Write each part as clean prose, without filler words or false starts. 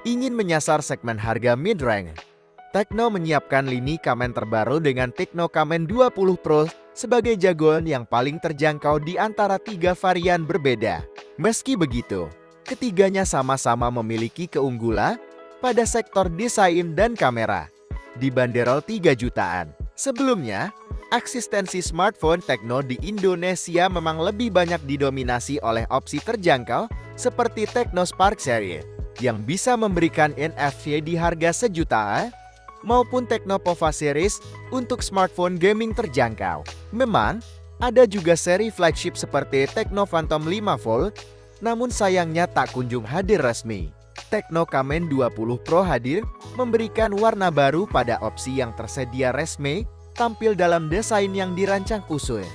Ingin menyasar segmen harga mid-range? Tecno menyiapkan lini Kamen terbaru dengan Tecno Kamen 20 Pro sebagai jagoan yang paling terjangkau di antara tiga varian berbeda. Meski begitu, ketiganya sama-sama memiliki keunggulan pada sektor desain dan kamera. Dibanderol 3 jutaan. Sebelumnya, eksistensi smartphone Tecno di Indonesia memang lebih banyak didominasi oleh opsi terjangkau seperti Tecno Spark Series yang bisa memberikan NFC di harga sejutaan maupun Tecno Pova Series untuk smartphone gaming terjangkau. Memang, ada juga seri flagship seperti Tecno Phantom 5 Fold, namun sayangnya tak kunjung hadir resmi. Tecno Kamen 20 Pro hadir, memberikan warna baru pada opsi yang tersedia resmi, tampil dalam desain yang dirancang khusus,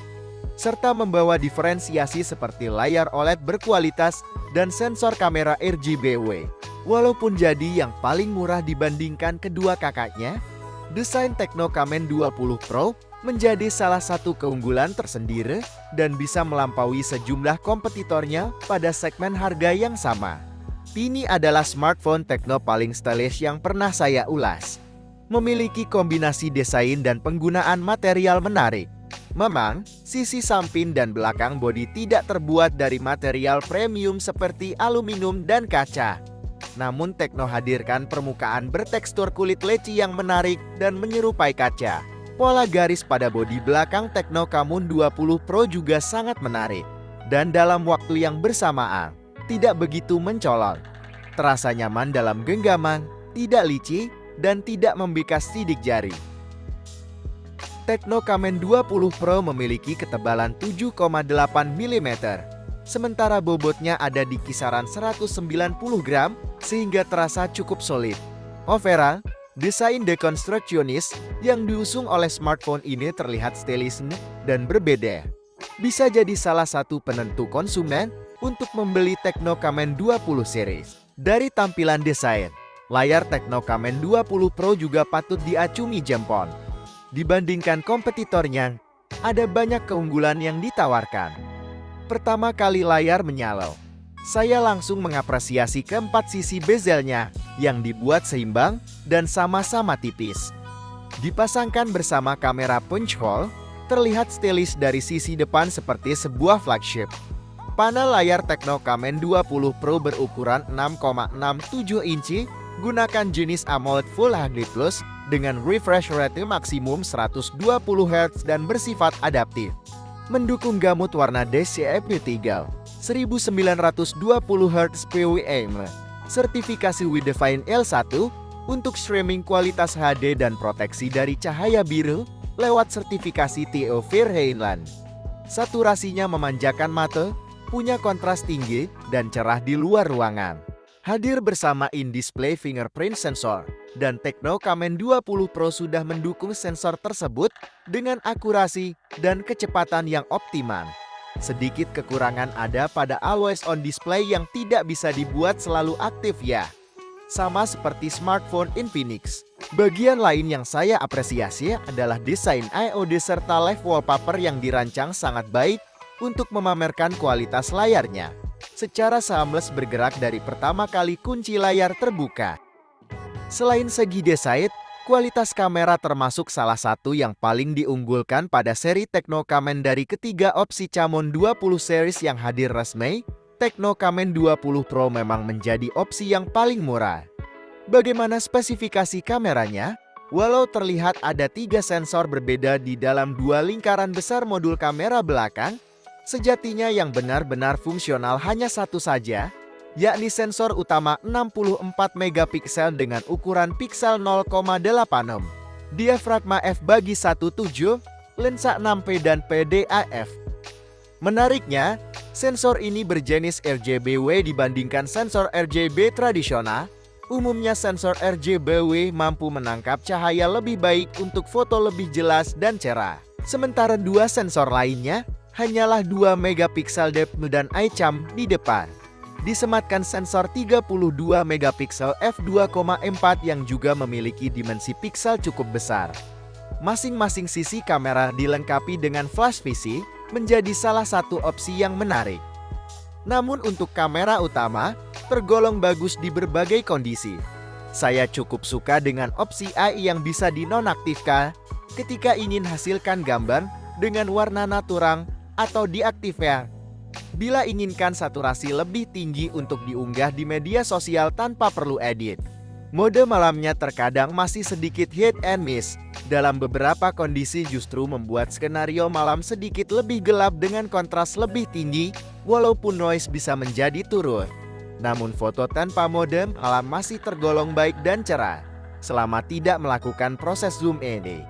serta membawa diferensiasi seperti layar OLED berkualitas dan sensor kamera RGB. Walaupun jadi yang paling murah dibandingkan kedua kakaknya, desain Tecno Kamen 20 Pro menjadi salah satu keunggulan tersendiri dan bisa melampaui sejumlah kompetitornya pada segmen harga yang sama. Ini adalah smartphone Tecno paling stylish yang pernah saya ulas. Memiliki kombinasi desain dan penggunaan material menarik. Memang, sisi samping dan belakang bodi tidak terbuat dari material premium seperti aluminium dan kaca. Namun Tecno hadirkan permukaan bertekstur kulit leci yang menarik dan menyerupai kaca. Pola garis pada bodi belakang Tecno Kamen 20 Pro juga sangat menarik. Dan dalam waktu yang bersamaan, tidak begitu mencolok. Terasa nyaman dalam genggaman, tidak licin, dan tidak membekas sidik jari. Tecno Kamen 20 Pro memiliki ketebalan 7,8 mm, sementara bobotnya ada di kisaran 190 gram sehingga terasa cukup solid. Overall, desain dekonstruksionis yang diusung oleh smartphone ini terlihat stylish dan berbeda. Bisa jadi salah satu penentu konsumen untuk membeli Tecno Kamen 20 series. Dari tampilan desain, layar Tecno Kamen 20 Pro juga patut diacungi jempol. Dibandingkan kompetitornya, ada banyak keunggulan yang ditawarkan. Pertama kali layar menyala, saya langsung mengapresiasi keempat sisi bezelnya yang dibuat seimbang dan sama-sama tipis. Dipasangkan bersama kamera punch hole, terlihat stylish dari sisi depan seperti sebuah flagship. Panel layar Tecno Kamen 20 Pro berukuran 6,67 inci, gunakan jenis AMOLED Full HD Plus dengan refresh rate maksimum 120 Hz dan bersifat adaptif. Mendukung gamut warna DCI-P3, 1920 Hz PWM, sertifikasi Widevine L1 untuk streaming kualitas HD dan proteksi dari cahaya biru lewat sertifikasi TO Fahrenheit. Saturasinya memanjakan mata, punya kontras tinggi dan cerah di luar ruangan. Hadir bersama in-display fingerprint sensor, dan Tecno Kamen 20 Pro sudah mendukung sensor tersebut dengan akurasi dan kecepatan yang optimal. Sedikit kekurangan ada pada always on display yang tidak bisa dibuat selalu aktif ya. Sama seperti smartphone Infinix. Bagian lain yang saya apresiasi adalah desain IOD serta live wallpaper yang dirancang sangat baik untuk memamerkan kualitas layarnya. Secara seamless bergerak dari pertama kali kunci layar terbuka. Selain segi desain, kualitas kamera termasuk salah satu yang paling diunggulkan pada seri Tecno Kamen. Dari ketiga opsi Kamen 20 series yang hadir resmi, Tecno Kamen 20 Pro memang menjadi opsi yang paling murah. Bagaimana spesifikasi kameranya? Walau terlihat ada 3 sensor berbeda di dalam 2 lingkaran besar modul kamera belakang, sejatinya yang benar-benar fungsional hanya satu saja, yakni sensor utama 64 megapiksel dengan ukuran piksel 0,86, diafragma f/1.7, lensa 6P dan PDAF. Menariknya, sensor ini berjenis RGBW dibandingkan sensor RGB tradisional. Umumnya sensor RGBW mampu menangkap cahaya lebih baik untuk foto lebih jelas dan cerah. Sementara 2 sensor lainnya hanyalah 2 megapiksel depth dan ICAM di depan. Disematkan sensor 32 megapiksel f2.4 yang juga memiliki dimensi piksel cukup besar. Masing-masing sisi kamera dilengkapi dengan flash PC, menjadi salah satu opsi yang menarik. Namun untuk kamera utama, tergolong bagus di berbagai kondisi. Saya cukup suka dengan opsi AI yang bisa dinonaktifkan ketika ingin hasilkan gambar dengan warna natural atau diaktifkan bila inginkan saturasi lebih tinggi untuk diunggah di media sosial tanpa perlu edit. Mode malamnya terkadang masih sedikit hit and miss. Dalam beberapa kondisi justru membuat skenario malam sedikit lebih gelap dengan kontras lebih tinggi, walaupun noise bisa menjadi turun. Namun foto tanpa mode malam masih tergolong baik dan cerah, selama tidak melakukan proses zoom in.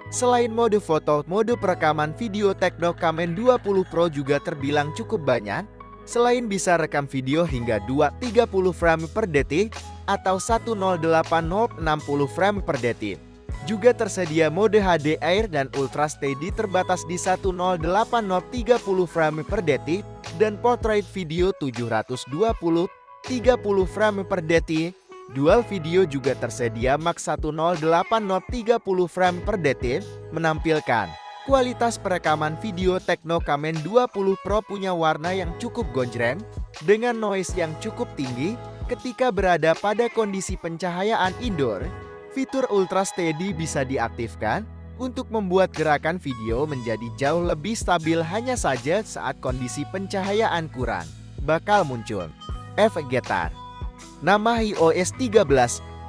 Selain mode foto, mode perekaman video Tecno Camon 20 Pro juga terbilang cukup banyak. Selain bisa rekam video hingga 230 frame per detik atau 1080x60 frame per detik. Juga tersedia mode HD Air dan Ultra Steady terbatas di 1080x30 frame per detik dan portrait video 720x30 frame per detik. Dual video juga tersedia max 1080x30 frame per detik, menampilkan kualitas perekaman video Tecno Camon 20 Pro punya warna yang cukup gonjreng, dengan noise yang cukup tinggi ketika berada pada kondisi pencahayaan indoor. Fitur Ultra Steady bisa diaktifkan untuk membuat gerakan video menjadi jauh lebih stabil, hanya saja saat kondisi pencahayaan kurang bakal muncul efek getar. Nama iOS 13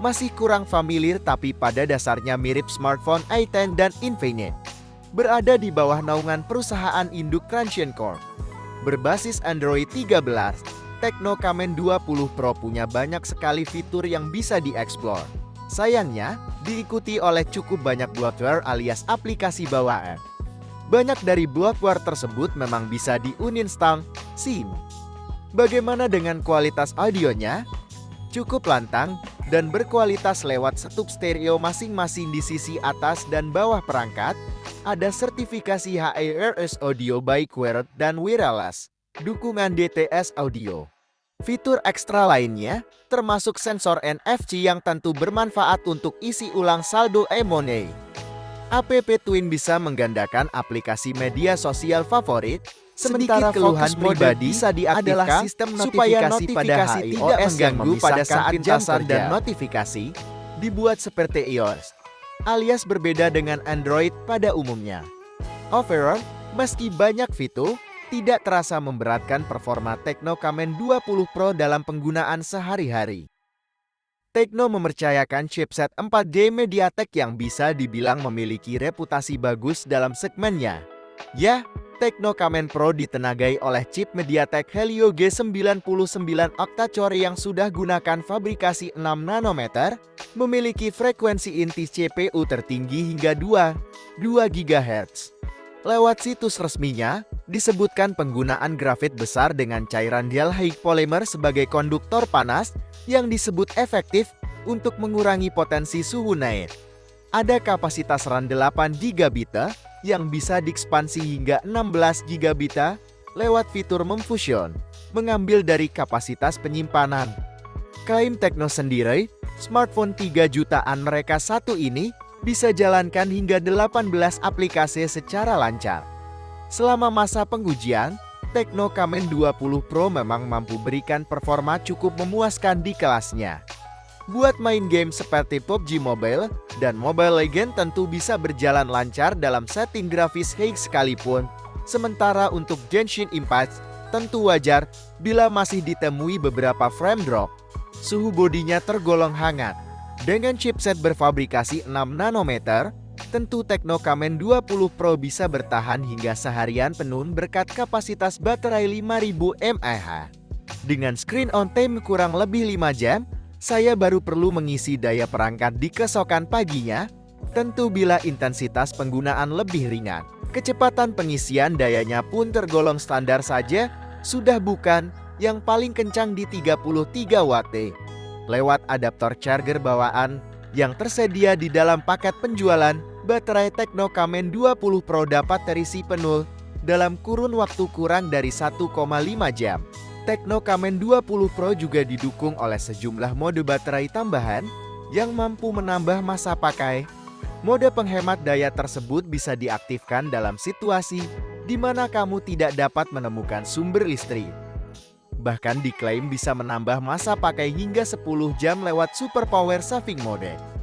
masih kurang familiar, tapi pada dasarnya mirip smartphone i10 dan Infinix. Berada di bawah naungan perusahaan induk Transsion Corp. Berbasis Android 13, Tecno Camon 20 Pro punya banyak sekali fitur yang bisa dieksplor. Sayangnya, diikuti oleh cukup banyak bloatware alias aplikasi bawaan. Banyak dari bloatware tersebut memang bisa diuninstall SIM. Bagaimana dengan kualitas audionya? Cukup lantang dan berkualitas lewat setup stereo masing-masing di sisi atas dan bawah perangkat. Ada sertifikasi HARS Audio by Qwerty dan Wireless. Dukungan DTS Audio. Fitur ekstra lainnya, termasuk sensor NFC yang tentu bermanfaat untuk isi ulang saldo e-money. App Twin bisa menggandakan aplikasi media sosial favorit. Sementara keluhan pribadi bisa diaktifkan sistem notifikasi pada tidak mengganggu pada saat pintasan dan notifikasi dibuat seperti iOS, alias berbeda dengan Android pada umumnya. Overall, meski banyak fitur, tidak terasa memberatkan performa Tecno Camon 20 Pro dalam penggunaan sehari-hari. Tecno mempercayakan chipset 4G MediaTek yang bisa dibilang memiliki reputasi bagus dalam segmennya. Ya, Tecno Camon Pro ditenagai oleh chip MediaTek Helio G99 octa-core yang sudah gunakan fabrikasi 6 nanometer, memiliki frekuensi inti CPU tertinggi hingga 2 GHz. Lewat situs resminya, disebutkan penggunaan grafit besar dengan cairan dialhylic polymer sebagai konduktor panas yang disebut efektif untuk mengurangi potensi suhu naik. Ada kapasitas RAM 8 GB yang bisa diekspansi hingga 16 GB lewat fitur memfusion, mengambil dari kapasitas penyimpanan. Klaim Tecno sendiri, smartphone 3 jutaan mereka satu ini bisa jalankan hingga 18 aplikasi secara lancar. Selama masa pengujian, Tecno Camon 20 Pro memang mampu berikan performa cukup memuaskan di kelasnya. Buat main game seperti PUBG Mobile dan Mobile Legends tentu bisa berjalan lancar dalam setting grafis high sekalipun. Sementara untuk Genshin Impact, tentu wajar bila masih ditemui beberapa frame drop. Suhu bodinya tergolong hangat. Dengan chipset berfabrikasi 6 nanometer, tentu Tecno Camon 20 Pro bisa bertahan hingga seharian penuh berkat kapasitas baterai 5000 mAh. Dengan screen on time kurang lebih 5 jam, saya baru perlu mengisi daya perangkat di keesokan paginya, tentu bila intensitas penggunaan lebih ringan. Kecepatan pengisian dayanya pun tergolong standar saja, sudah bukan yang paling kencang di 33 Watt. Lewat adaptor charger bawaan yang tersedia di dalam paket penjualan, baterai Tecno Camon 20 Pro dapat terisi penuh dalam kurun waktu kurang dari 1,5 jam. Tecno Camon 20 Pro juga didukung oleh sejumlah mode baterai tambahan yang mampu menambah masa pakai. Mode penghemat daya tersebut bisa diaktifkan dalam situasi di mana kamu tidak dapat menemukan sumber listrik. Bahkan diklaim bisa menambah masa pakai hingga 10 jam lewat super power saving mode.